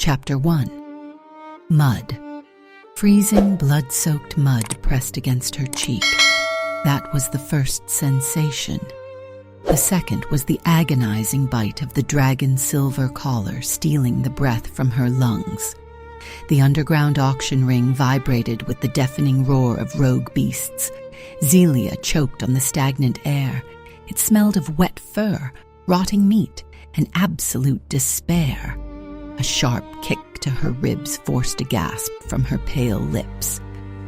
Chapter 1. Mud. Freezing, blood-soaked mud pressed against her cheek. That was the first sensation. The second was the agonizing bite of the dragon's silver collar stealing the breath from her lungs. The underground auction ring vibrated with the deafening roar of rogue beasts. Zylia choked on the stagnant air. It smelled of wet fur, rotting meat, and absolute despair. A sharp kick to her ribs forced a gasp from her pale lips.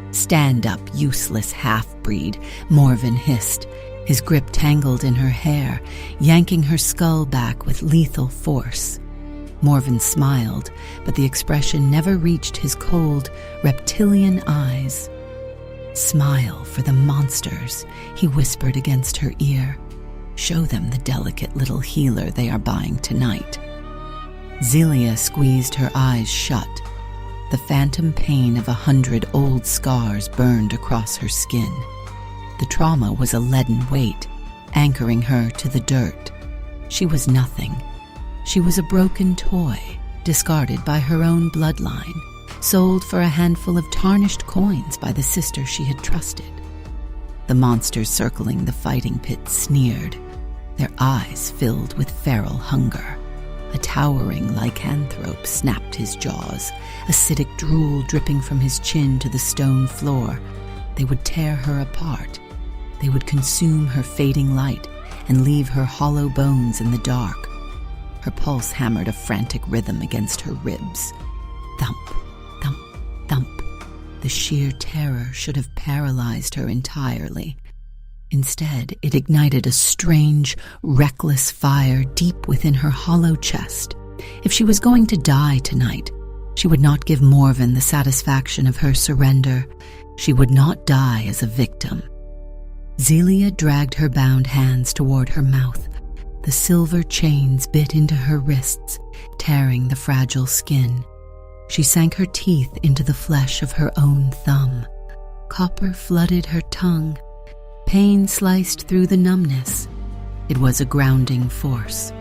"Stand up, useless half-breed," Morven hissed, his grip tangled in her hair, yanking her skull back with lethal force. Morven smiled, but the expression never reached his cold, reptilian eyes. "Smile for the monsters," he whispered against her ear. "Show them the delicate little healer they are buying tonight." Zylia squeezed her eyes shut. The phantom pain of 100 old scars burned across her skin. The trauma was a leaden weight, anchoring her to the dirt. She was nothing. She was a broken toy, discarded by her own bloodline, sold for a handful of tarnished coins by the sister she had trusted. The monsters circling the fighting pit sneered, their eyes filled with feral hunger. A towering lycanthrope snapped his jaws, acidic drool dripping from his chin to the stone floor. They would tear her apart. They would consume her fading light and leave her hollow bones in the dark. Her pulse hammered a frantic rhythm against her ribs. Thump, thump, thump. The sheer terror should have paralyzed her entirely. Instead, it ignited a strange, reckless fire deep within her hollow chest. If she was going to die tonight, she would not give Morven the satisfaction of her surrender. She would not die as a victim. Zylia dragged her bound hands toward her mouth. The silver chains bit into her wrists, tearing the fragile skin. She sank her teeth into the flesh of her own thumb. Copper flooded her tongue. Pain sliced through the numbness. It was a grounding force.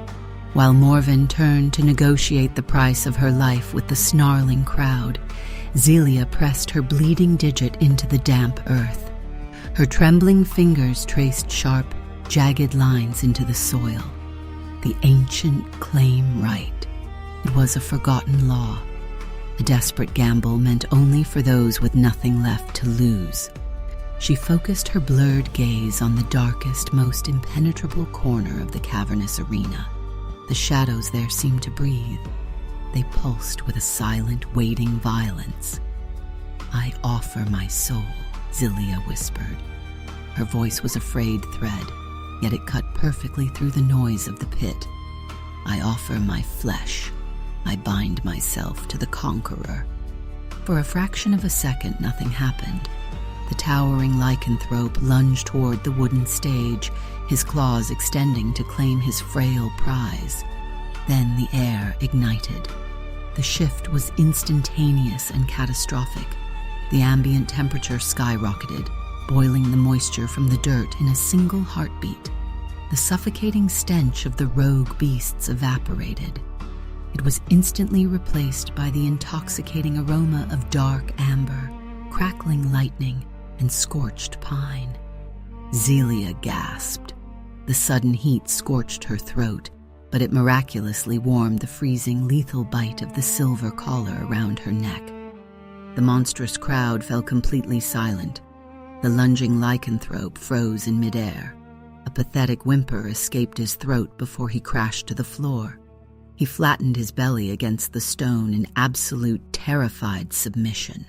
While Morven turned to negotiate the price of her life with the snarling crowd, Zylia pressed her bleeding digit into the damp earth. Her trembling fingers traced sharp, jagged lines into the soil. The ancient claim right. It was a forgotten law. A desperate gamble meant only for those with nothing left to lose. She focused her blurred gaze on the darkest, most impenetrable corner of the cavernous arena. The shadows there seemed to breathe. They pulsed with a silent, waiting violence. "I offer my soul," Zylia whispered. Her voice was a frayed thread, yet it cut perfectly through the noise of the pit. "I offer my flesh. I bind myself to the conqueror." For a fraction of a second, nothing happened. The towering lycanthrope lunged toward the wooden stage, his claws extending to claim his frail prize. Then the air ignited. The shift was instantaneous and catastrophic. The ambient temperature skyrocketed, boiling the moisture from the dirt in a single heartbeat. The suffocating stench of the rogue beasts evaporated. It was instantly replaced by the intoxicating aroma of dark amber, crackling lightning, and scorched pine. Zylia gasped. The sudden heat scorched her throat, but it miraculously warmed the freezing, lethal bite of the silver collar around her neck. The monstrous crowd fell completely silent. The lunging lycanthrope froze in midair. A pathetic whimper escaped his throat before he crashed to the floor. He flattened his belly against the stone in absolute, terrified submission.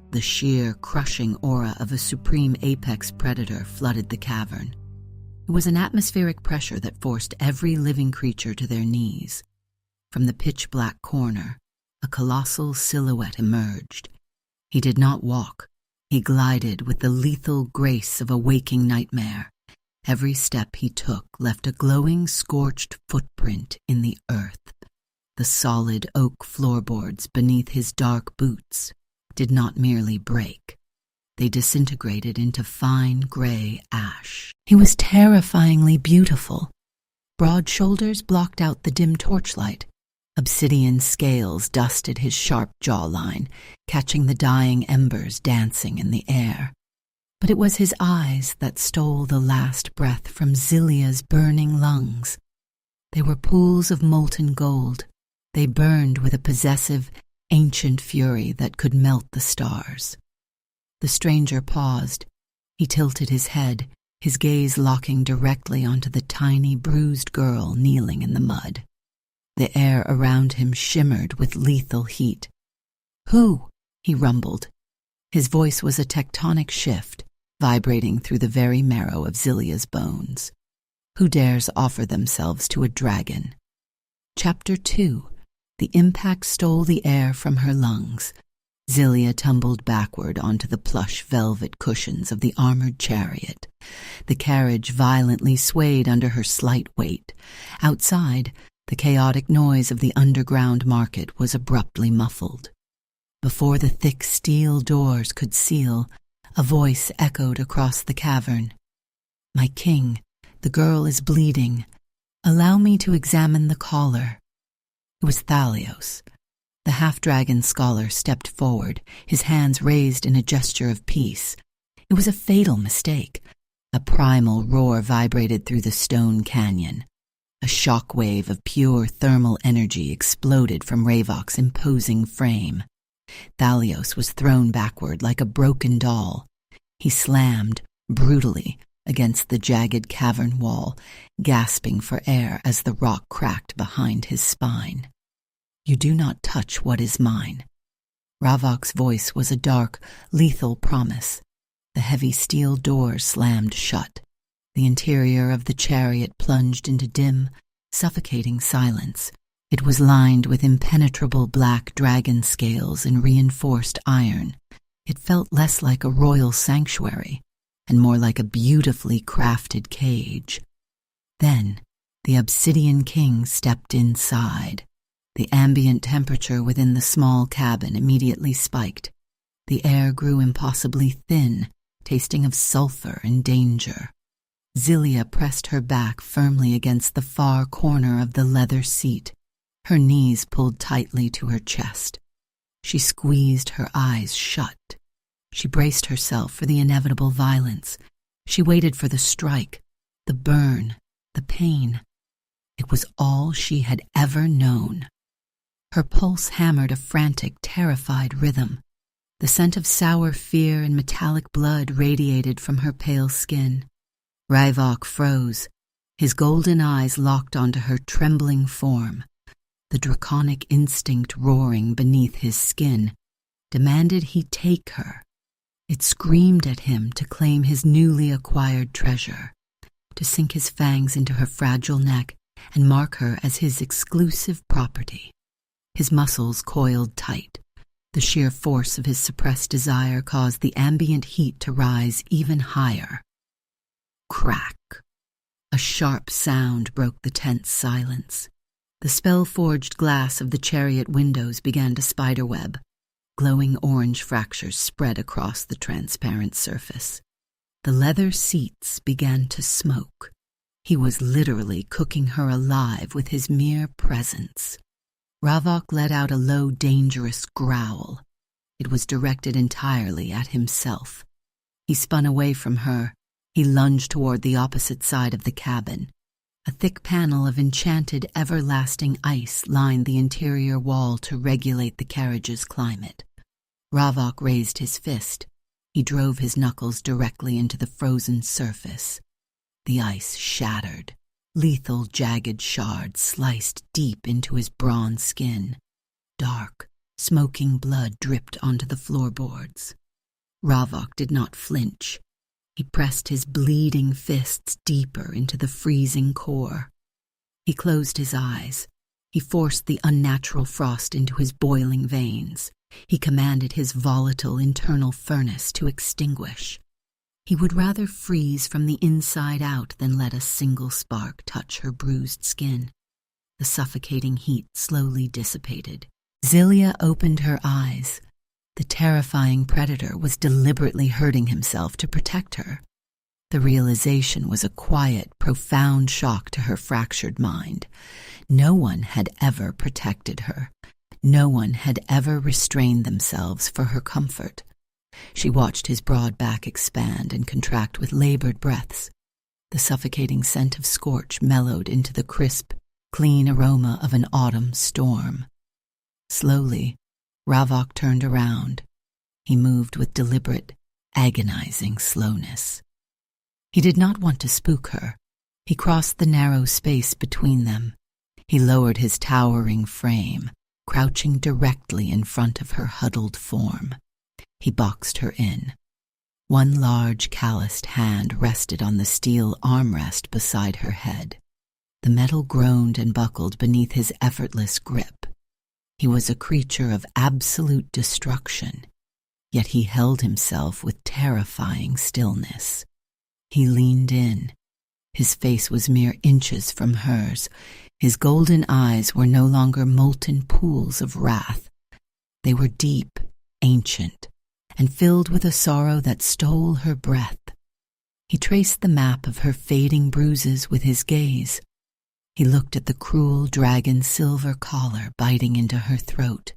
The sheer, crushing aura of a supreme apex predator flooded the cavern. It was an atmospheric pressure that forced every living creature to their knees. From the pitch-black corner, a colossal silhouette emerged. He did not walk. He glided with the lethal grace of a waking nightmare. Every step he took left a glowing, scorched footprint in the earth. The solid oak floorboards beneath his dark boots did not merely break. They disintegrated into fine gray ash. He was terrifyingly beautiful. Broad shoulders blocked out the dim torchlight. Obsidian scales dusted his sharp jawline, catching the dying embers dancing in the air. But it was his eyes that stole the last breath from Zylia's burning lungs. They were pools of molten gold. They burned with a possessive, ancient fury that could melt the stars. The stranger paused. He tilted his head, his gaze locking directly onto the tiny, bruised girl kneeling in the mud. The air around him shimmered with lethal heat. "Who?" he rumbled. His voice was a tectonic shift, vibrating through the very marrow of Zylia's bones. Who dares offer themselves to a dragon? Chapter 2. The impact stole the air from her lungs. Zylia tumbled backward onto the plush velvet cushions of the armored chariot. The carriage violently swayed under her slight weight. Outside, the chaotic noise of the underground market was abruptly muffled. Before the thick steel doors could seal, a voice echoed across the cavern. "My king, the girl is bleeding. Allow me to examine the collar." It was Thalios. The half-dragon scholar stepped forward, his hands raised in a gesture of peace. It was a fatal mistake. A primal roar vibrated through the stone canyon. A shock wave of pure thermal energy exploded from Ravok's imposing frame. Thalios was thrown backward like a broken doll. He slammed, brutally, against the jagged cavern wall, gasping for air as the rock cracked behind his spine. "You do not touch what is mine." Ravok's voice was a dark, lethal promise. The heavy steel doors slammed shut. The interior of the chariot plunged into dim, suffocating silence. It was lined with impenetrable black dragon scales and reinforced iron. It felt less like a royal sanctuary and more like a beautifully crafted cage. Then, the Obsidian King stepped inside. The ambient temperature within the small cabin immediately spiked. The air grew impossibly thin, tasting of sulfur and danger. Zylia pressed her back firmly against the far corner of the leather seat, her knees pulled tightly to her chest. She squeezed her eyes shut. She braced herself for the inevitable violence. She waited for the strike, the burn, the pain. It was all she had ever known. Her pulse hammered a frantic, terrified rhythm. The scent of sour fear and metallic blood radiated from her pale skin. Ravok froze, his golden eyes locked onto her trembling form. The draconic instinct roaring beneath his skin demanded he take her. It screamed at him to claim his newly acquired treasure, to sink his fangs into her fragile neck and mark her as his exclusive property. His muscles coiled tight. The sheer force of his suppressed desire caused the ambient heat to rise even higher. Crack. A sharp sound broke the tense silence. The spell-forged glass of the chariot windows began to spiderweb. Glowing orange fractures spread across the transparent surface. The leather seats began to smoke. He was literally cooking her alive with his mere presence. Ravok let out a low, dangerous growl. It was directed entirely at himself. He spun away from her. He lunged toward the opposite side of the cabin. A thick panel of enchanted, everlasting ice lined the interior wall to regulate the carriage's climate. Ravok raised his fist. He drove his knuckles directly into the frozen surface. The ice shattered. Lethal, jagged shards sliced deep into his bronze skin. Dark, smoking blood dripped onto the floorboards. Ravok did not flinch. He pressed his bleeding fists deeper into the freezing core. He closed his eyes. He forced the unnatural frost into his boiling veins. He commanded his volatile internal furnace to extinguish. He would rather freeze from the inside out than let a single spark touch her bruised skin. The suffocating heat slowly dissipated. Zylia opened her eyes. The terrifying predator was deliberately hurting himself to protect her. The realization was a quiet, profound shock to her fractured mind. No one had ever protected her. No one had ever restrained themselves for her comfort. She watched his broad back expand and contract with labored breaths. The suffocating scent of scorch mellowed into the crisp, clean aroma of an autumn storm. Slowly, Ravok turned around. He moved with deliberate, agonizing slowness. He did not want to spook her. He crossed the narrow space between them. He lowered his towering frame, crouching directly in front of her huddled form. He boxed her in. One large, calloused hand rested on the steel armrest beside her head. The metal groaned and buckled beneath his effortless grip. He was a creature of absolute destruction, yet he held himself with terrifying stillness. He leaned in. His face was mere inches from hers. His golden eyes were no longer molten pools of wrath. They were deep, ancient, and filled with a sorrow that stole her breath. He traced the map of her fading bruises with his gaze. He looked at the cruel dragon silver collar biting into her throat.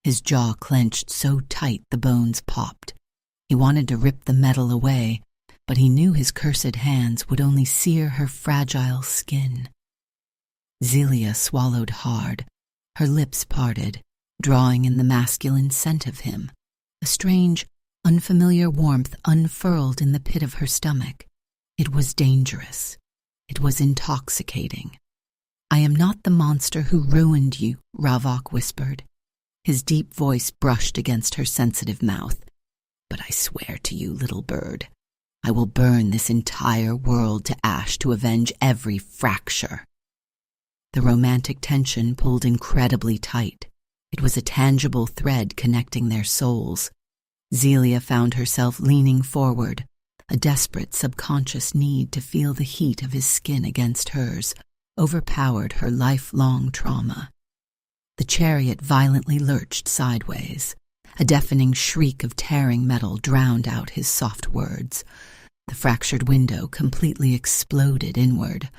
His jaw clenched so tight the bones popped. He wanted to rip the metal away, but he knew his cursed hands would only sear her fragile skin. Zylia swallowed hard. Her lips parted, drawing in the masculine scent of him. A strange, unfamiliar warmth unfurled in the pit of her stomach. It was dangerous. It was intoxicating. "I am not the monster who ruined you," Ravok whispered. His deep voice brushed against her sensitive mouth. "But I swear to you, little bird, I will burn this entire world to ash to avenge every fracture." The romantic tension pulled incredibly tight. It was a tangible thread connecting their souls. Zylia found herself leaning forward, a desperate subconscious need to feel the heat of his skin against hers overpowered her lifelong trauma. The chariot violently lurched sideways. A deafening shriek of tearing metal drowned out his soft words. The fractured window completely exploded inward.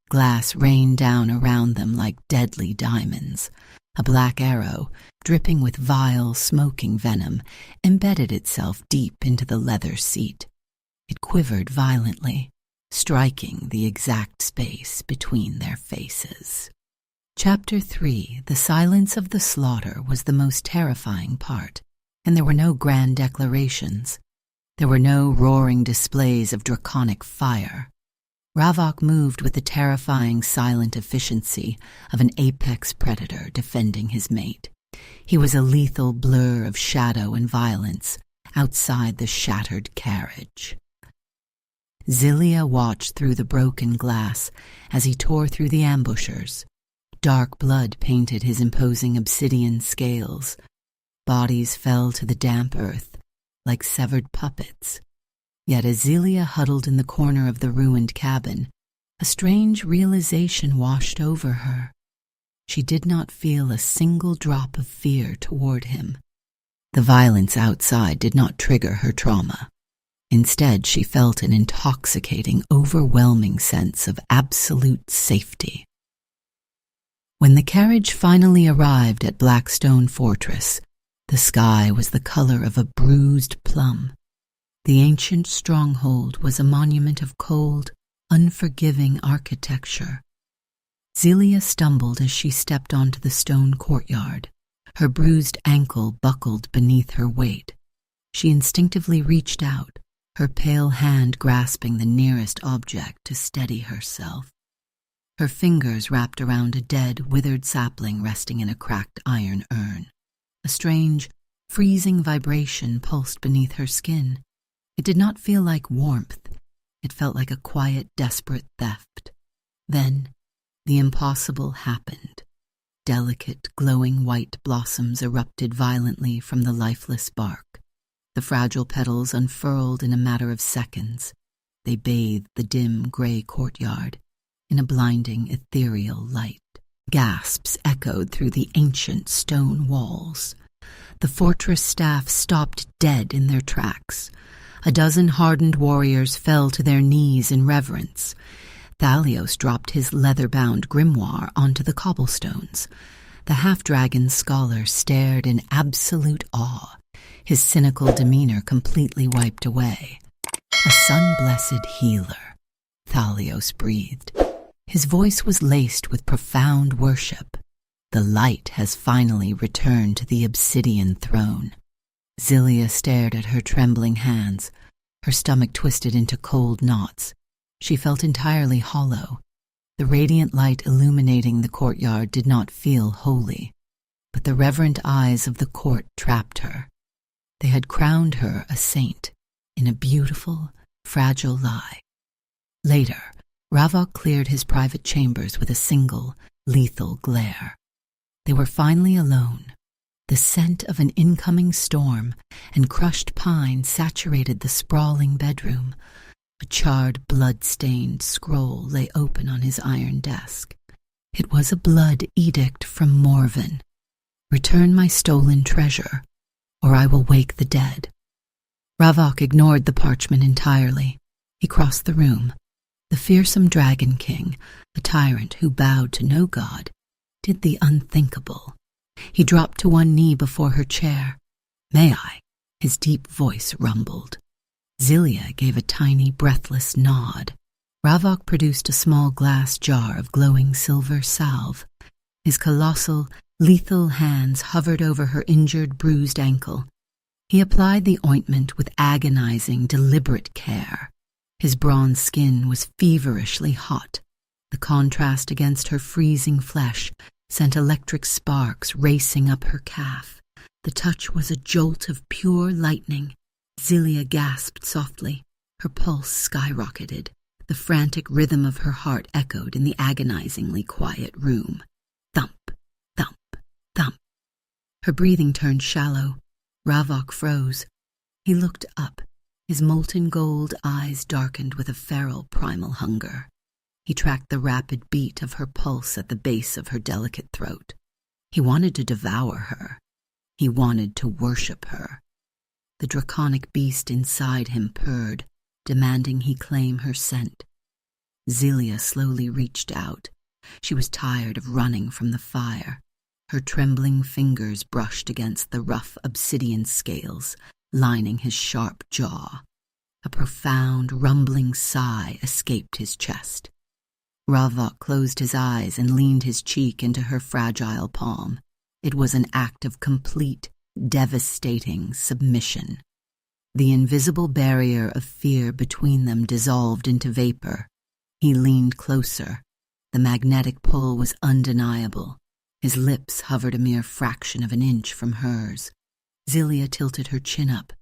Glass rained down around them like deadly diamonds. A black arrow, dripping with vile, smoking venom, embedded itself deep into the leather seat. It quivered violently, striking the exact space between their faces. Chapter 3, The Silence of the Slaughter, was the most terrifying part, and there were no grand declarations. There were no roaring displays of draconic fire. Ravok moved with the terrifying silent efficiency of an apex predator defending his mate. He was a lethal blur of shadow and violence outside the shattered carriage. Zylia watched through the broken glass as he tore through the ambushers. Dark blood painted his imposing obsidian scales. Bodies fell to the damp earth like severed puppets. Yet as Zylia huddled in the corner of the ruined cabin, a strange realization washed over her. She did not feel a single drop of fear toward him. The violence outside did not trigger her trauma. Instead, she felt an intoxicating, overwhelming sense of absolute safety. When the carriage finally arrived at Blackstone Fortress, the sky was the color of a bruised plum. The ancient stronghold was a monument of cold, unforgiving architecture. Zylia stumbled as she stepped onto the stone courtyard. Her bruised ankle buckled beneath her weight. She instinctively reached out, her pale hand grasping the nearest object to steady herself. Her fingers wrapped around a dead, withered sapling resting in a cracked iron urn. A strange, freezing vibration pulsed beneath her skin. It did not feel like warmth. It felt like a quiet, desperate theft. Then, the impossible happened. Delicate, glowing white blossoms erupted violently from the lifeless bark. The fragile petals unfurled in a matter of seconds. They bathed the dim, gray courtyard in a blinding, ethereal light. Gasps echoed through the ancient stone walls. The fortress staff stopped dead in their tracks. A dozen hardened warriors fell to their knees in reverence. Thalios dropped his leather-bound grimoire onto the cobblestones. The half-dragon scholar stared in absolute awe, his cynical demeanor completely wiped away. "A sun-blessed healer," Thalios breathed. His voice was laced with profound worship. "The light has finally returned to the Obsidian throne." Zylia stared at her trembling hands. Her stomach twisted into cold knots. She felt entirely hollow. The radiant light illuminating the courtyard did not feel holy, but the reverent eyes of the court trapped her. They had crowned her a saint in a beautiful, fragile lie. Later, Ravok cleared his private chambers with a single, lethal glare. They were finally alone. The scent of an incoming storm and crushed pine saturated the sprawling bedroom. A charred, blood-stained scroll lay open on his iron desk. It was a blood edict from Morven. "Return my stolen treasure, or I will wake the dead." Ravok ignored the parchment entirely. He crossed the room. The fearsome Dragon King, a tyrant who bowed to no god, did the unthinkable. He dropped to one knee before her chair. "May I?" His deep voice rumbled. Zylia gave a tiny, breathless nod. Ravok produced a small glass jar of glowing silver salve. His colossal, lethal hands hovered over her injured, bruised ankle. He applied the ointment with agonizing, deliberate care. His bronze skin was feverishly hot. The contrast against her freezing flesh sent electric sparks racing up her calf. The touch was a jolt of pure lightning. Zylia gasped softly. Her pulse skyrocketed. The frantic rhythm of her heart echoed in the agonizingly quiet room. Thump, thump, thump. Her breathing turned shallow. Ravok froze. He looked up. His molten gold eyes darkened with a feral primal hunger. He tracked the rapid beat of her pulse at the base of her delicate throat. He wanted to devour her. He wanted to worship her. The draconic beast inside him purred, demanding he claim her scent. Zylia slowly reached out. She was tired of running from the fire. Her trembling fingers brushed against the rough obsidian scales, lining his sharp jaw. A profound, rumbling sigh escaped his chest. Ravok closed his eyes and leaned his cheek into her fragile palm. It was an act of complete, devastating submission. The invisible barrier of fear between them dissolved into vapor. He leaned closer. The magnetic pull was undeniable. His lips hovered a mere fraction of an inch from hers. Zylia tilted her chin up.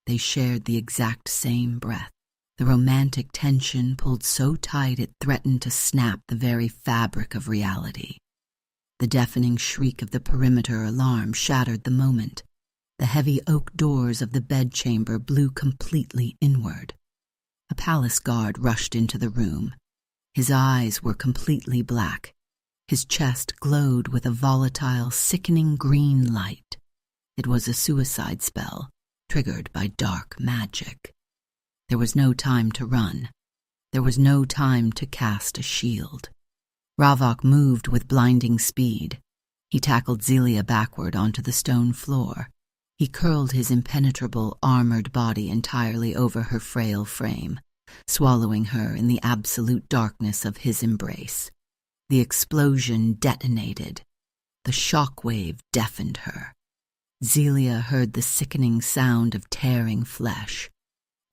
They shared the exact same breath. The romantic tension pulled so tight it threatened to snap the very fabric of reality. The deafening shriek of the perimeter alarm shattered the moment. The heavy oak doors of the bedchamber blew completely inward. A palace guard rushed into the room. His eyes were completely black. His chest glowed with a volatile, sickening green light. It was a suicide spell, triggered by dark magic. There was no time to run. There was no time to cast a shield. Ravok moved with blinding speed. He tackled Zylia backward onto the stone floor. He curled his impenetrable, armored body entirely over her frail frame, swallowing her in the absolute darkness of his embrace. The explosion detonated. The shock wave deafened her. Zylia heard the sickening sound of tearing flesh.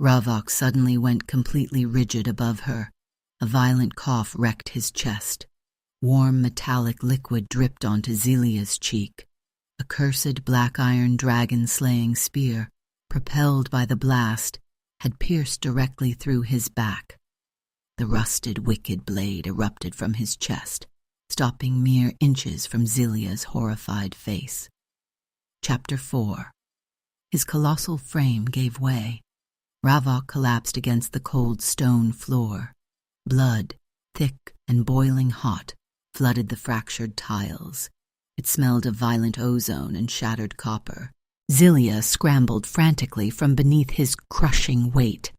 Ravok suddenly went completely rigid above her. A violent cough wrecked his chest. Warm metallic liquid dripped onto Zylia's cheek. A cursed black iron dragon-slaying spear, propelled by the blast, had pierced directly through his back. The rusted, wicked blade erupted from his chest, stopping mere inches from Zylia's horrified face. Chapter 4. His colossal frame gave way. Ravok collapsed against the cold stone floor. Blood, thick and boiling hot, flooded the fractured tiles. It smelled of violent ozone and shattered copper. Zylia scrambled frantically from beneath his crushing weight.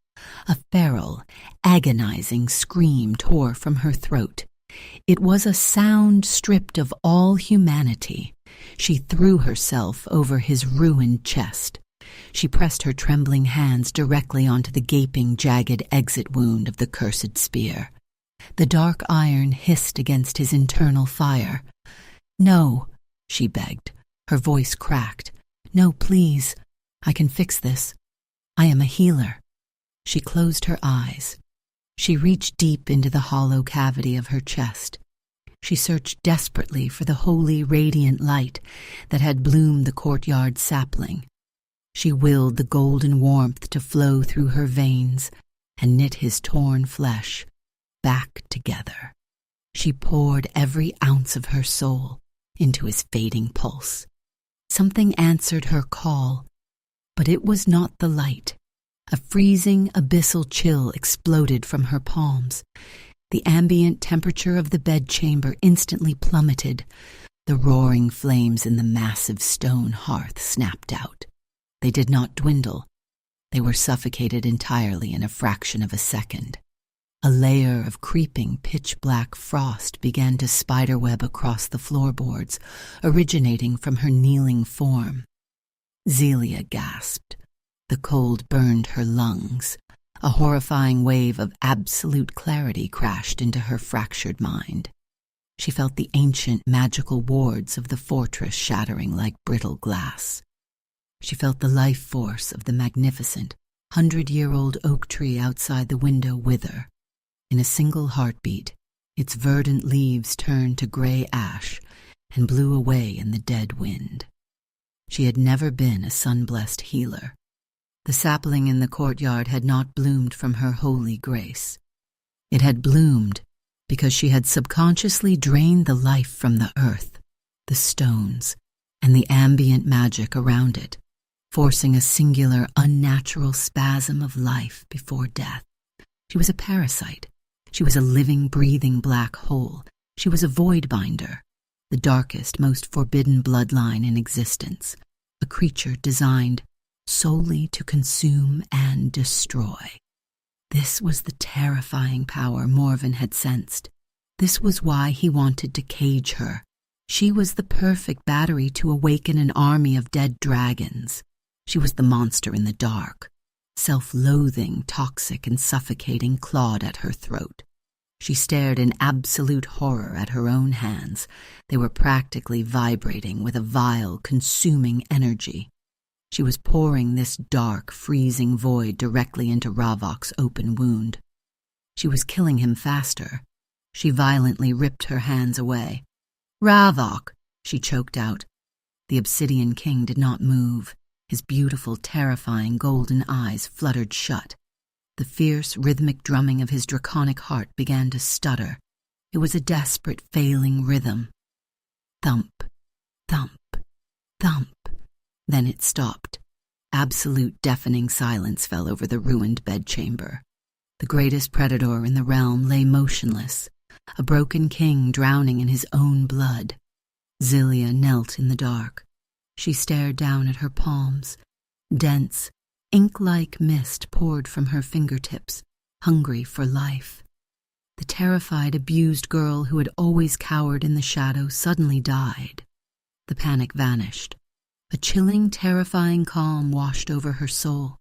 A feral, agonizing scream tore from her throat. It was a sound stripped of all humanity. She threw herself over his ruined chest. She pressed her trembling hands directly onto the gaping, jagged exit wound of the cursed spear. The dark iron hissed against his internal fire. "No," she begged, her voice cracked. "No, please. I can fix this. I am a healer." She closed her eyes. She reached deep into the hollow cavity of her chest. She searched desperately for the holy, radiant light that had bloomed the courtyard sapling. She willed the golden warmth to flow through her veins and knit his torn flesh back together. She poured every ounce of her soul into his fading pulse. Something answered her call, but it was not the light. A freezing, abyssal chill exploded from her palms. The ambient temperature of the bedchamber instantly plummeted. The roaring flames in the massive stone hearth snapped out. They did not dwindle. They were suffocated entirely in a fraction of a second. A layer of creeping pitch-black frost began to spiderweb across the floorboards, originating from her kneeling form. Zylia gasped. The cold burned her lungs. A horrifying wave of absolute clarity crashed into her fractured mind. She felt the ancient magical wards of the fortress shattering like brittle glass. She felt the life force of the magnificent, 100-year-old oak tree outside the window wither. In a single heartbeat, its verdant leaves turned to gray ash and blew away in the dead wind. She had never been a sun-blessed healer. The sapling in the courtyard had not bloomed from her holy grace. It had bloomed because she had subconsciously drained the life from the earth, the stones, and the ambient magic around it, forcing a singular, unnatural spasm of life before death. She was a parasite. She was a living, breathing black hole. She was a void binder, the darkest, most forbidden bloodline in existence, a creature designed solely to consume and destroy. This was the terrifying power Morven had sensed. This was why he wanted to cage her. She was the perfect battery to awaken an army of dead dragons. She was the monster in the dark. Self-loathing, toxic, and suffocating clawed at her throat. She stared in absolute horror at her own hands. They were practically vibrating with a vile, consuming energy. She was pouring this dark, freezing void directly into Ravok's open wound. She was killing him faster. She violently ripped her hands away. "Ravok!" she choked out. The Obsidian King did not move. His beautiful, terrifying golden eyes fluttered shut. The fierce, rhythmic drumming of his draconic heart began to stutter. It was a desperate, failing rhythm. Thump, thump, thump. Then it stopped. Absolute, deafening silence fell over the ruined bedchamber. The greatest predator in the realm lay motionless, a broken king drowning in his own blood. Zylia knelt in the dark. She stared down at her palms. Dense, ink-like mist poured from her fingertips, hungry for life. The terrified, abused girl who had always cowered in the shadows suddenly died. The panic vanished. A chilling, terrifying calm washed over her soul.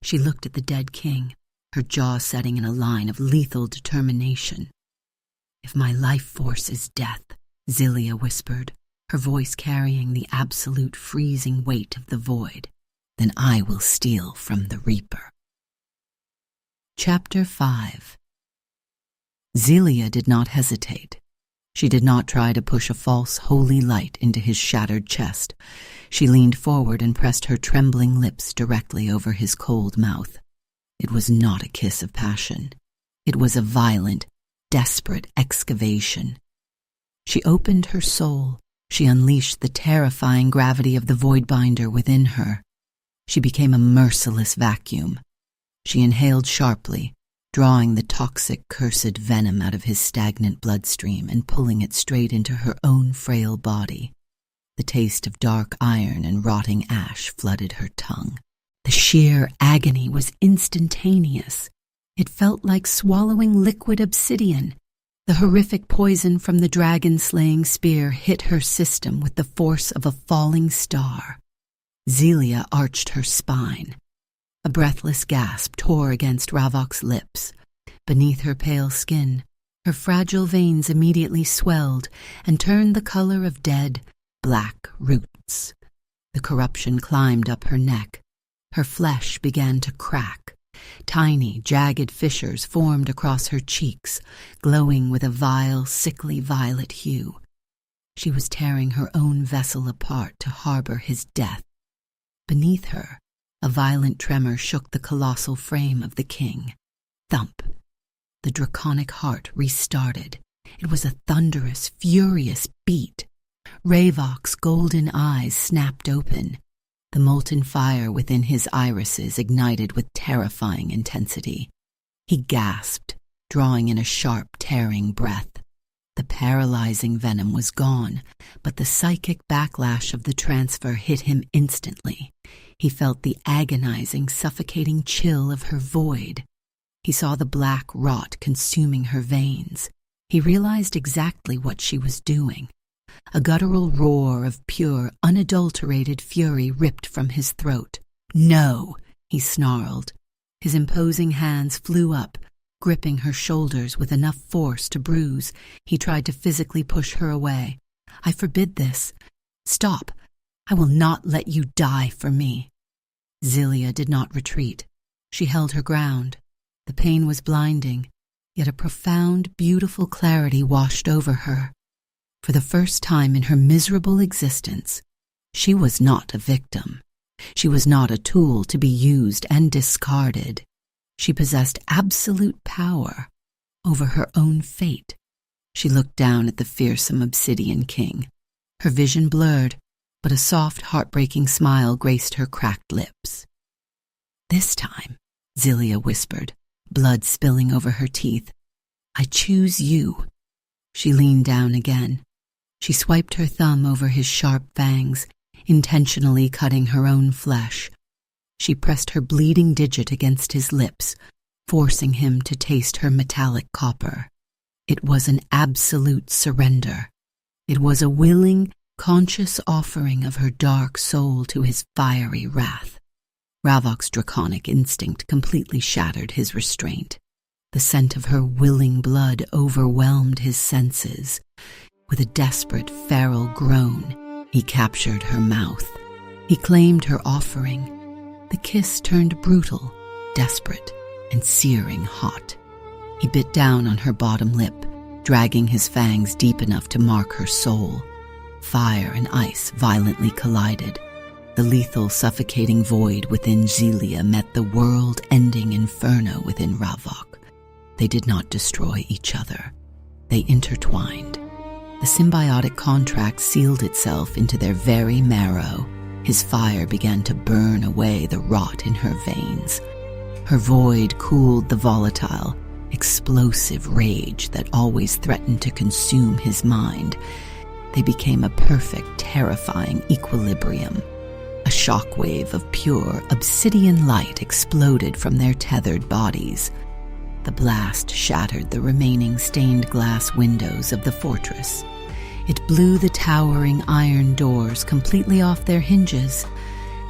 She looked at the dead king, her jaw setting in a line of lethal determination. "If my life force is death," Zylia whispered, her voice carrying the absolute freezing weight of the void, "then I will steal from the Reaper." Chapter 5. Zylia did not hesitate. She did not try to push a false, holy light into his shattered chest. She leaned forward and pressed her trembling lips directly over his cold mouth. It was not a kiss of passion. It was a violent, desperate excavation. She opened her soul. She unleashed the terrifying gravity of the Voidbinder within her. She became a merciless vacuum. She inhaled sharply, drawing the toxic, cursed venom out of his stagnant bloodstream and pulling it straight into her own frail body. The taste of dark iron and rotting ash flooded her tongue. The sheer agony was instantaneous. It felt like swallowing liquid obsidian. The horrific poison from the dragon-slaying spear hit her system with the force of a falling star. Zylia arched her spine. A breathless gasp tore against Ravok's lips. Beneath her pale skin, her fragile veins immediately swelled and turned the color of dead, black roots. The corruption climbed up her neck. Her flesh began to crack. Tiny, jagged fissures formed across her cheeks, glowing with a vile, sickly violet hue. She was tearing her own vessel apart to harbor his death. Beneath her, a violent tremor shook the colossal frame of the king. Thump! The draconic heart restarted. It was a thunderous, furious beat. Ravok's golden eyes snapped open. The molten fire within his irises ignited with terrifying intensity. He gasped, drawing in a sharp, tearing breath. The paralyzing venom was gone, but the psychic backlash of the transfer hit him instantly. He felt the agonizing, suffocating chill of her void. He saw the black rot consuming her veins. He realized exactly what she was doing. A guttural roar of pure, unadulterated fury ripped from his throat. "No!" he snarled. His imposing hands flew up, gripping her shoulders with enough force to bruise. He tried to physically push her away. "I forbid this. Stop! I will not let you die for me." Zylia did not retreat. She held her ground. The pain was blinding, yet a profound, beautiful clarity washed over her. For the first time in her miserable existence, she was not a victim. She was not a tool to be used and discarded. She possessed absolute power over her own fate. She looked down at the fearsome Obsidian King. Her vision blurred, but a soft, heartbreaking smile graced her cracked lips. "This time," Zylia whispered, blood spilling over her teeth, "I choose you." She leaned down again. She swiped her thumb over his sharp fangs, intentionally cutting her own flesh. She pressed her bleeding digit against his lips, forcing him to taste her metallic copper. It was an absolute surrender. It was a willing, conscious offering of her dark soul to his fiery wrath. Ravok's draconic instinct completely shattered his restraint. The scent of her willing blood overwhelmed his senses. With a desperate, feral groan, he captured her mouth. He claimed her offering. The kiss turned brutal, desperate, and searing hot. He bit down on her bottom lip, dragging his fangs deep enough to mark her soul. Fire and ice violently collided. The lethal, suffocating void within Zylia met the world-ending inferno within Ravok. They did not destroy each other. They intertwined. The symbiotic contract sealed itself into their very marrow. His fire began to burn away the rot in her veins. Her void cooled the volatile, explosive rage that always threatened to consume his mind. They became a perfect, terrifying equilibrium. A shockwave of pure, obsidian light exploded from their tethered bodies. The blast shattered the remaining stained glass windows of the fortress. It blew the towering iron doors completely off their hinges.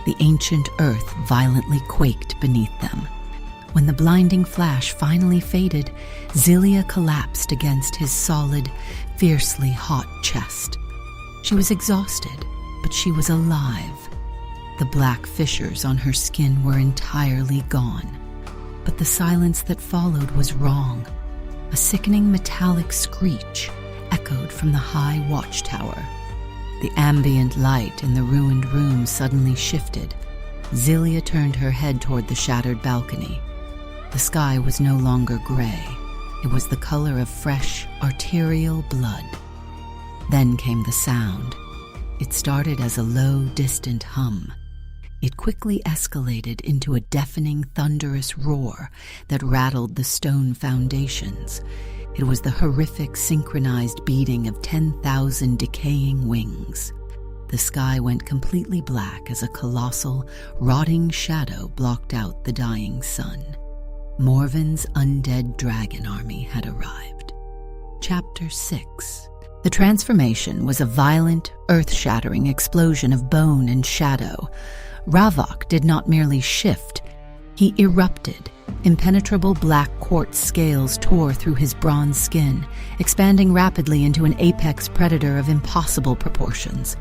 The ancient earth violently quaked beneath them. When the blinding flash finally faded, Zylia collapsed against his solid, fiercely hot chest. She was exhausted, but she was alive. The black fissures on her skin were entirely gone. But the silence that followed was wrong. A sickening metallic screech echoed from the high watchtower. The ambient light in the ruined room suddenly shifted. Zylia turned her head toward the shattered balcony. The sky was no longer gray. It was the color of fresh, arterial blood. Then came the sound. It started as a low, distant hum. It quickly escalated into a deafening, thunderous roar that rattled the stone foundations. It was the horrific, synchronized beating of 10,000 decaying wings. the sky went completely black as a colossal, rotting shadow blocked out the dying sun. Morven's undead dragon army had arrived. Chapter 6. The transformation was a violent, earth-shattering explosion of bone and shadow. Ravok did not merely shift, he erupted. Impenetrable black quartz scales tore through his bronze skin, expanding rapidly into an apex predator of impossible proportions.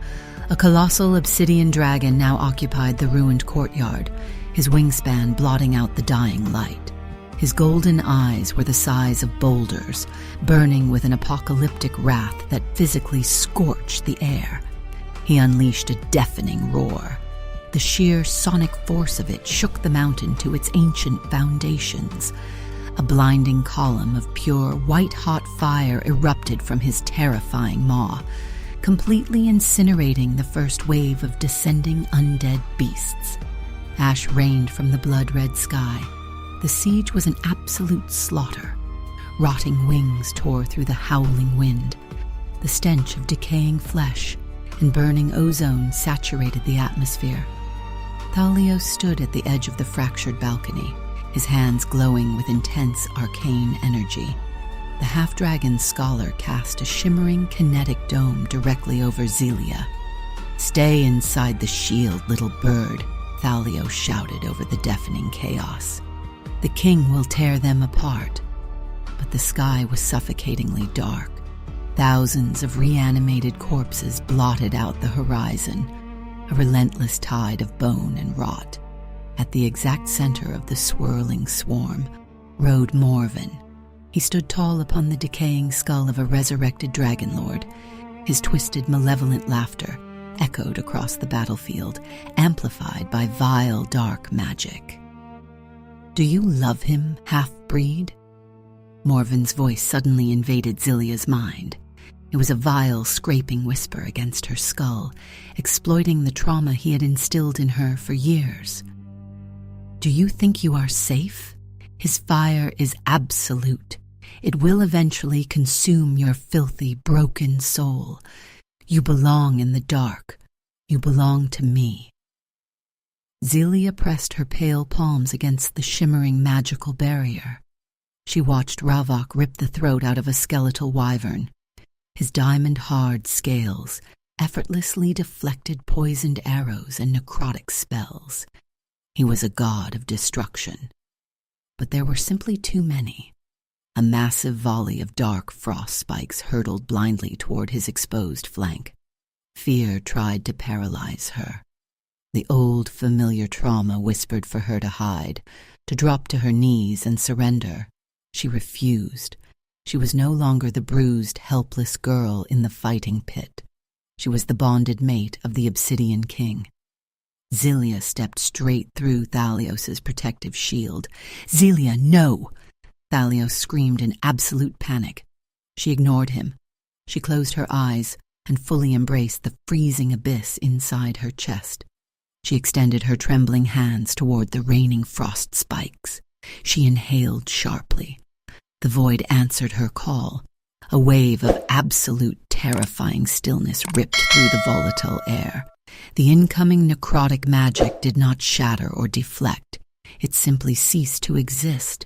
A colossal obsidian dragon now occupied the ruined courtyard, his wingspan blotting out the dying light. His golden eyes were the size of boulders, burning with an apocalyptic wrath that physically scorched the air. He unleashed a deafening roar. The sheer sonic force of it shook the mountain to its ancient foundations. A blinding column of pure, white-hot fire erupted from his terrifying maw, completely incinerating the first wave of descending undead beasts. Ash rained from the blood-red sky. The siege was an absolute slaughter. Rotting wings tore through the howling wind. The stench of decaying flesh and burning ozone saturated the atmosphere. Thalio stood at the edge of the fractured balcony, his hands glowing with intense arcane energy. The half-dragon scholar cast a shimmering kinetic dome directly over Zylia. "Stay inside the shield, little bird," Thalio shouted over the deafening chaos. "The king will tear them apart." But the sky was suffocatingly dark. Thousands of reanimated corpses blotted out the horizon, a relentless tide of bone and rot. At the exact center of the swirling swarm rode Morven. He stood tall upon the decaying skull of a resurrected dragon lord. His twisted, malevolent laughter echoed across the battlefield, amplified by vile, dark magic. "Do you love him, half-breed?" Morven's voice suddenly invaded Zylia's mind. It was a vile, scraping whisper against her skull, exploiting the trauma he had instilled in her for years. "Do you think you are safe? His fire is absolute. It will eventually consume your filthy, broken soul. You belong in the dark. You belong to me." Zylia pressed her pale palms against the shimmering magical barrier. She watched Ravok rip the throat out of a skeletal wyvern. His diamond-hard scales effortlessly deflected poisoned arrows and necrotic spells. He was a god of destruction. But there were simply too many. A massive volley of dark frost spikes hurtled blindly toward his exposed flank. Fear tried to paralyze her. The old, familiar trauma whispered for her to hide, to drop to her knees and surrender. She refused. She was no longer the bruised, helpless girl in the fighting pit. She was the bonded mate of the Obsidian King. Zylia stepped straight through Thalios's protective shield. "Zylia, no!" Thalios screamed in absolute panic. She ignored him. She closed her eyes and fully embraced the freezing abyss inside her chest. She extended her trembling hands toward the raining frost spikes. She inhaled sharply. The void answered her call. A wave of absolute terrifying stillness ripped through the volatile air. The incoming necrotic magic did not shatter or deflect. It simply ceased to exist.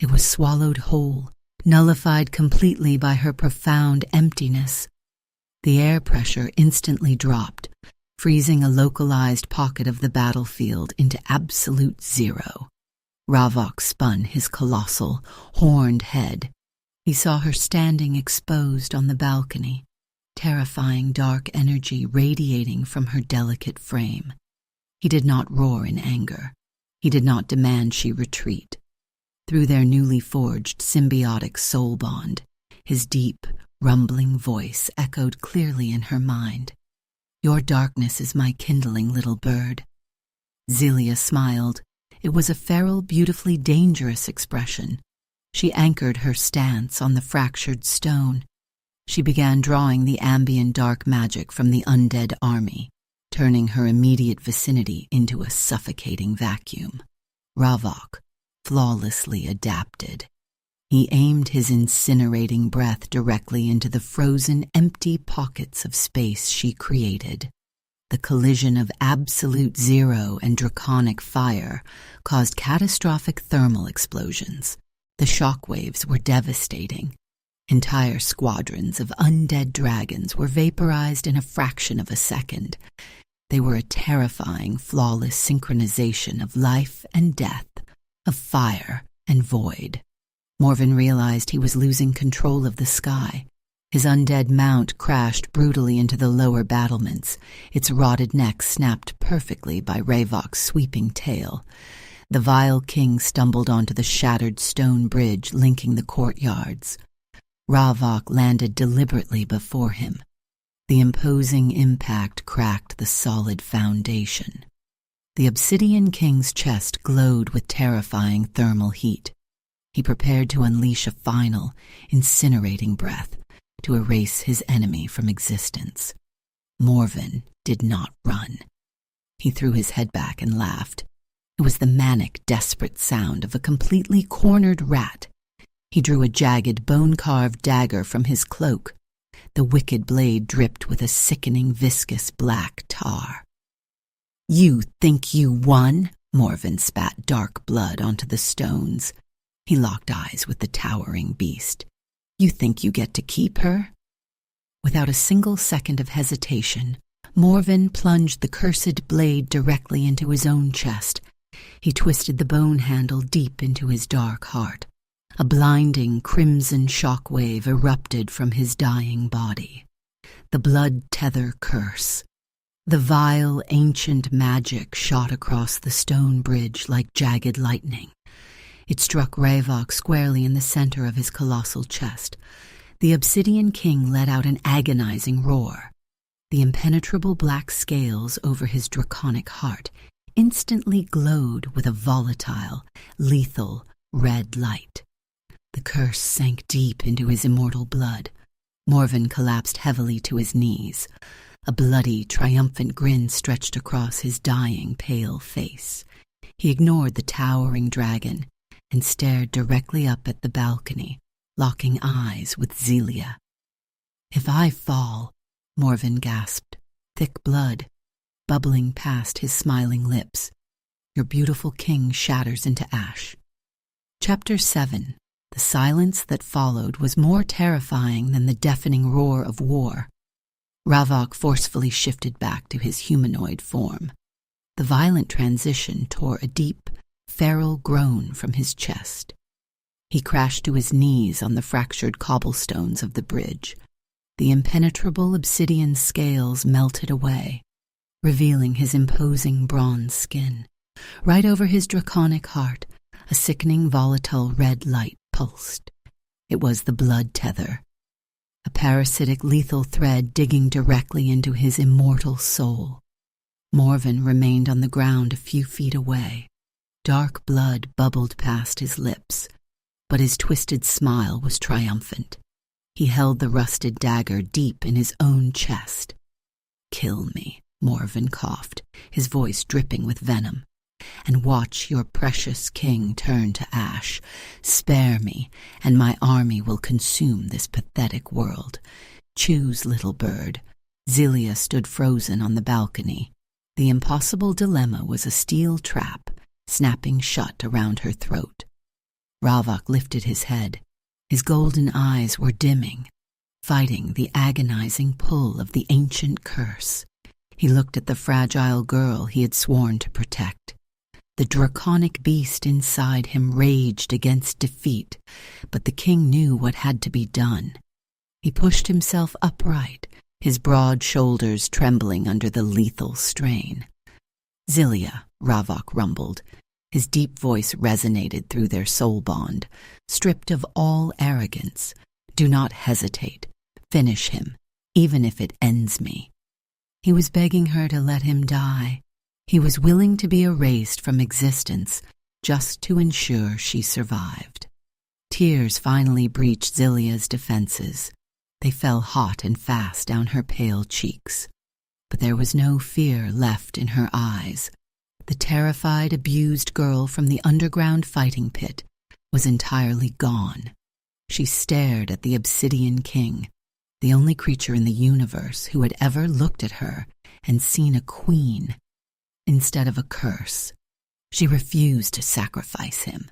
It was swallowed whole, nullified completely by her profound emptiness. The air pressure instantly dropped, freezing a localized pocket of the battlefield into absolute zero. Ravok spun his colossal, horned head. He saw her standing exposed on the balcony, terrifying dark energy radiating from her delicate frame. He did not roar in anger. He did not demand she retreat. Through their newly forged symbiotic soul bond, his deep, rumbling voice echoed clearly in her mind. "Your darkness is my kindling, little bird." Zylia smiled. It was a feral, beautifully dangerous expression. She anchored her stance on the fractured stone. She began drawing the ambient dark magic from the undead army, turning her immediate vicinity into a suffocating vacuum. Ravok flawlessly adapted. He aimed his incinerating breath directly into the frozen, empty pockets of space she created. The collision of absolute zero and draconic fire caused catastrophic thermal explosions. The shockwaves were devastating. Entire squadrons of undead dragons were vaporized in a fraction of a second. They were a terrifying, flawless synchronization of life and death, of fire and void. Morven realized he was losing control of the sky. His undead mount crashed brutally into the lower battlements, its rotted neck snapped perfectly by Ravok's sweeping tail. The vile king stumbled onto the shattered stone bridge linking the courtyards. Ravok landed deliberately before him. The imposing impact cracked the solid foundation. The Obsidian King's chest glowed with terrifying thermal heat. He prepared to unleash a final, incinerating breath to erase his enemy from existence. Morven did not run. He threw his head back and laughed. It was the manic, desperate sound of a completely cornered rat. He drew a jagged, bone-carved dagger from his cloak. The wicked blade dripped with a sickening, viscous black tar. "You think you won?" Morven spat dark blood onto the stones. He locked eyes with the towering beast. "You think you get to keep her?" Without a single second of hesitation, Morven plunged the cursed blade directly into his own chest. He twisted the bone handle deep into his dark heart. A blinding crimson shockwave erupted from his dying body. The blood tether curse. The vile, ancient magic shot across the stone bridge like jagged lightning. It struck Ravok squarely in the center of his colossal chest. The Obsidian King let out an agonizing roar. The impenetrable black scales over his draconic heart instantly glowed with a volatile, lethal red light. The curse sank deep into his immortal blood. Morven collapsed heavily to his knees. A bloody, triumphant grin stretched across his dying, pale face. He ignored the towering dragon and stared directly up at the balcony, locking eyes with Zylia. "If I fall," Morven gasped, thick blood bubbling past his smiling lips, "your beautiful king shatters into ash." Chapter 7. The silence that followed was more terrifying than the deafening roar of war. Ravok forcefully shifted back to his humanoid form. The violent transition tore a deep, feral groan from his chest. He crashed to his knees on the fractured cobblestones of the bridge. The impenetrable obsidian scales melted away, revealing his imposing bronze skin. Right over his draconic heart, a sickening, volatile red light pulsed. It was the blood tether, a parasitic, lethal thread digging directly into his immortal soul. Morven remained on the ground a few feet away. Dark blood bubbled past his lips, but his twisted smile was triumphant. He held the rusted dagger deep in his own chest. "Kill me," Morven coughed, his voice dripping with venom, "and watch your precious king turn to ash. Spare me, and my army will consume this pathetic world. Choose, little bird." Zylia stood frozen on the balcony. The impossible dilemma was a steel trap, snapping shut around her throat. Ravok lifted his head. His golden eyes were dimming, fighting the agonizing pull of the ancient curse. He looked at the fragile girl he had sworn to protect. The draconic beast inside him raged against defeat, but the king knew what had to be done. He pushed himself upright, his broad shoulders trembling under the lethal strain. "Zylia," Ravok rumbled. His deep voice resonated through their soul bond. "Stripped of all arrogance, do not hesitate. Finish him, even if it ends me." He was begging her to let him die. He was willing to be erased from existence just to ensure she survived. Tears finally breached Zylia's defenses. They fell hot and fast down her pale cheeks. But there was no fear left in her eyes. The terrified, abused girl from the underground fighting pit was entirely gone. She stared at the Obsidian King, the only creature in the universe who had ever looked at her and seen a queen instead of a curse. She refused to sacrifice him.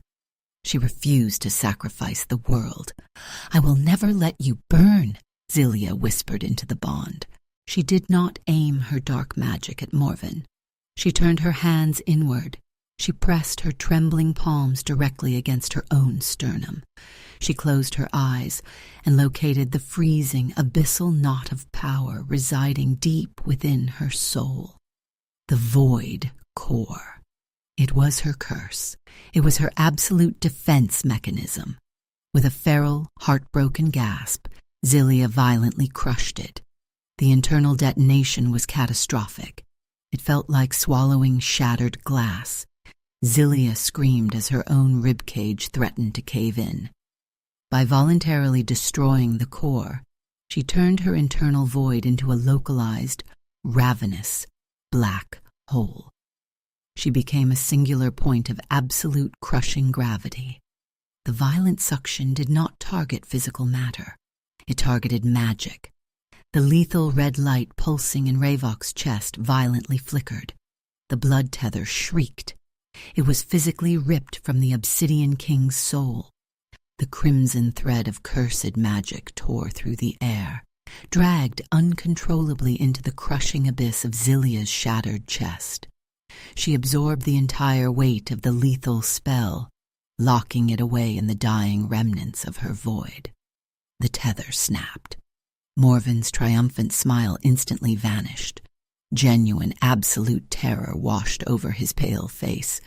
She refused to sacrifice the world. "I will never let you burn," Zylia whispered into the bond. She did not aim her dark magic at Morven. She turned her hands inward. She pressed her trembling palms directly against her own sternum. She closed her eyes and located the freezing, abyssal knot of power residing deep within her soul. The void core. It was her curse. It was her absolute defense mechanism. With a feral, heartbroken gasp, Zylia violently crushed it. The internal detonation was catastrophic. It felt like swallowing shattered glass. Zylia screamed as her own ribcage threatened to cave in. By voluntarily destroying the core, she turned her internal void into a localized, ravenous, black hole. She became a singular point of absolute crushing gravity. The violent suction did not target physical matter. It targeted magic. The lethal red light pulsing in Ravok's chest violently flickered. The blood tether shrieked. It was physically ripped from the Obsidian King's soul. The crimson thread of cursed magic tore through the air, dragged uncontrollably into the crushing abyss of Zylia's shattered chest. She absorbed the entire weight of the lethal spell, locking it away in the dying remnants of her void. The tether snapped. Morven's triumphant smile instantly vanished. Genuine, absolute terror washed over his pale face.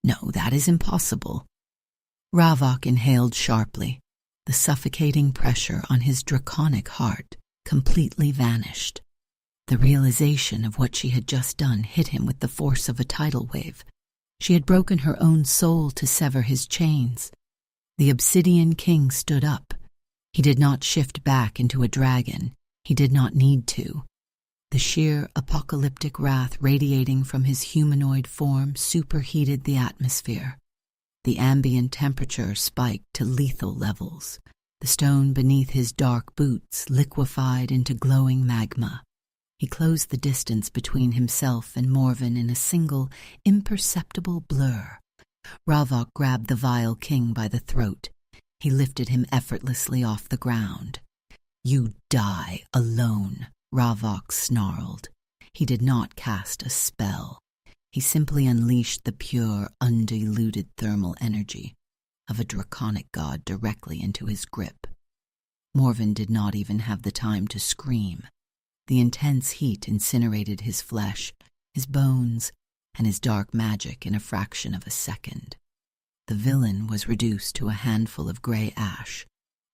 "No, that is impossible." Ravok inhaled sharply. The suffocating pressure on his draconic heart completely vanished. The realization of what she had just done hit him with the force of a tidal wave. She had broken her own soul to sever his chains. The Obsidian King stood up. He did not shift back into a dragon. He did not need to. The sheer apocalyptic wrath radiating from his humanoid form superheated the atmosphere. The ambient temperature spiked to lethal levels. The stone beneath his dark boots liquefied into glowing magma. He closed the distance between himself and Morven in a single, imperceptible blur. Ravok grabbed the vile king by the throat. He lifted him effortlessly off the ground. "You die alone," Ravok snarled. He did not cast a spell. He simply unleashed the pure, undiluted thermal energy of a draconic god directly into his grip. Morven did not even have the time to scream. The intense heat incinerated his flesh, his bones, and his dark magic in a fraction of a second. The villain was reduced to a handful of gray ash,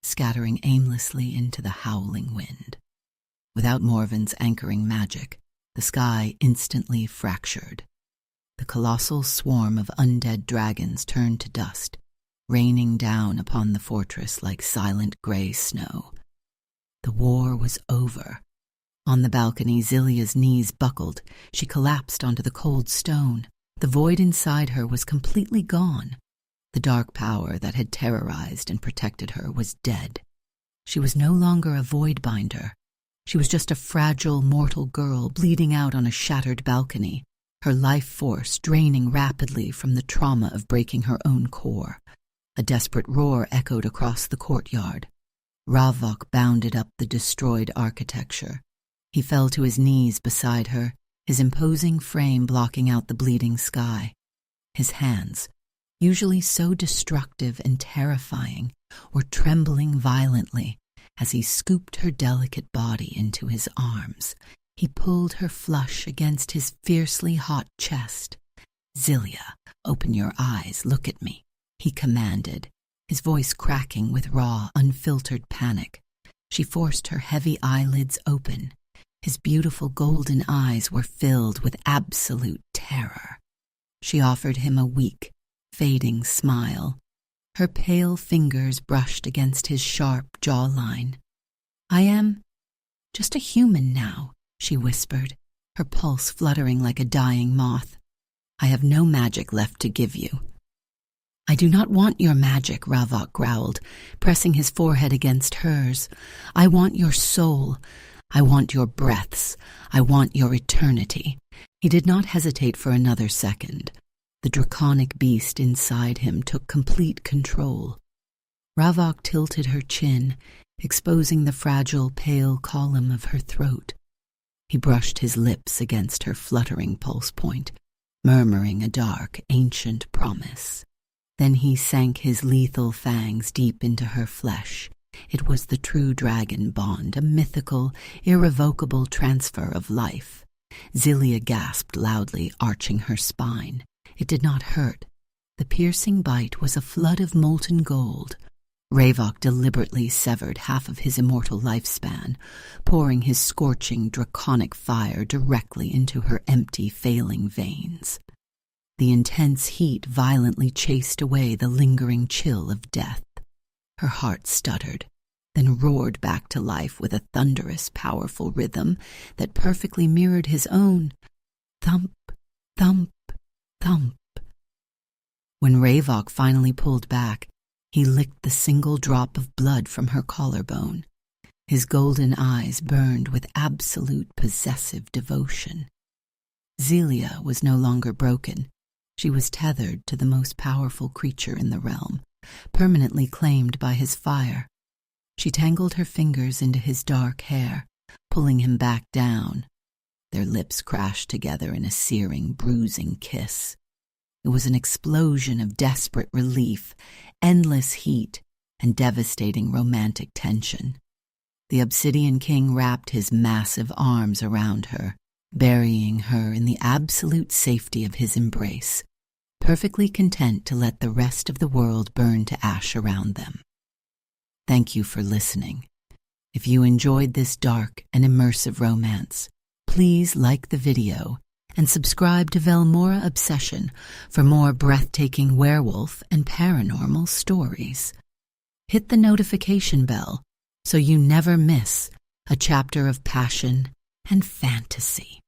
scattering aimlessly into the howling wind. Without Morven's anchoring magic, the sky instantly fractured. The colossal swarm of undead dragons turned to dust, raining down upon the fortress like silent gray snow. The war was over. On the balcony, Zylia's knees buckled. She collapsed onto the cold stone. The void inside her was completely gone. The dark power that had terrorized and protected her was dead. She was no longer a voidbinder. She was just a fragile, mortal girl bleeding out on a shattered balcony, her life force draining rapidly from the trauma of breaking her own core. A desperate roar echoed across the courtyard. Ravok bounded up the destroyed architecture. He fell to his knees beside her, his imposing frame blocking out the bleeding sky. His hands, usually so destructive and terrifying, were trembling violently as he scooped her delicate body into his arms. He pulled her flush against his fiercely hot chest. "Zylia, open your eyes, look at me," he commanded, his voice cracking with raw, unfiltered panic. She forced her heavy eyelids open. His beautiful golden eyes were filled with absolute terror. She offered him a weak, fading smile. Her pale fingers brushed against his sharp jawline. "I am just a human now," she whispered, her pulse fluttering like a dying moth. "I have no magic left to give you." "I do not want your magic," Ravok growled, pressing his forehead against hers. "I want your soul. I want your breaths. I want your eternity." He did not hesitate for another second. The draconic beast inside him took complete control. Ravok tilted her chin, exposing the fragile, pale column of her throat. He brushed his lips against her fluttering pulse point, murmuring a dark, ancient promise. Then he sank his lethal fangs deep into her flesh. It was the true dragon bond, a mythical, irrevocable transfer of life. Zylia gasped loudly, arching her spine. It did not hurt. The piercing bite was a flood of molten gold. Ravok deliberately severed half of his immortal lifespan, pouring his scorching, draconic fire directly into her empty, failing veins. The intense heat violently chased away the lingering chill of death. Her heart stuttered, then roared back to life with a thunderous, powerful rhythm that perfectly mirrored his own. Thump, thump, thump. When Ravok finally pulled back, he licked the single drop of blood from her collarbone. His golden eyes burned with absolute possessive devotion. Zylia was no longer broken. She was tethered to the most powerful creature in the realm, permanently claimed by his fire. She tangled her fingers into his dark hair, pulling him back down. Their lips crashed together in a searing, bruising kiss. It was an explosion of desperate relief, endless heat, and devastating romantic tension. The Obsidian King wrapped his massive arms around her, burying her in the absolute safety of his embrace, perfectly content to let the rest of the world burn to ash around them. Thank you for listening. If you enjoyed this dark and immersive romance, please like the video and subscribe to Velmora Obsession for more breathtaking werewolf and paranormal stories. Hit the notification bell so you never miss a chapter of passion and fantasy.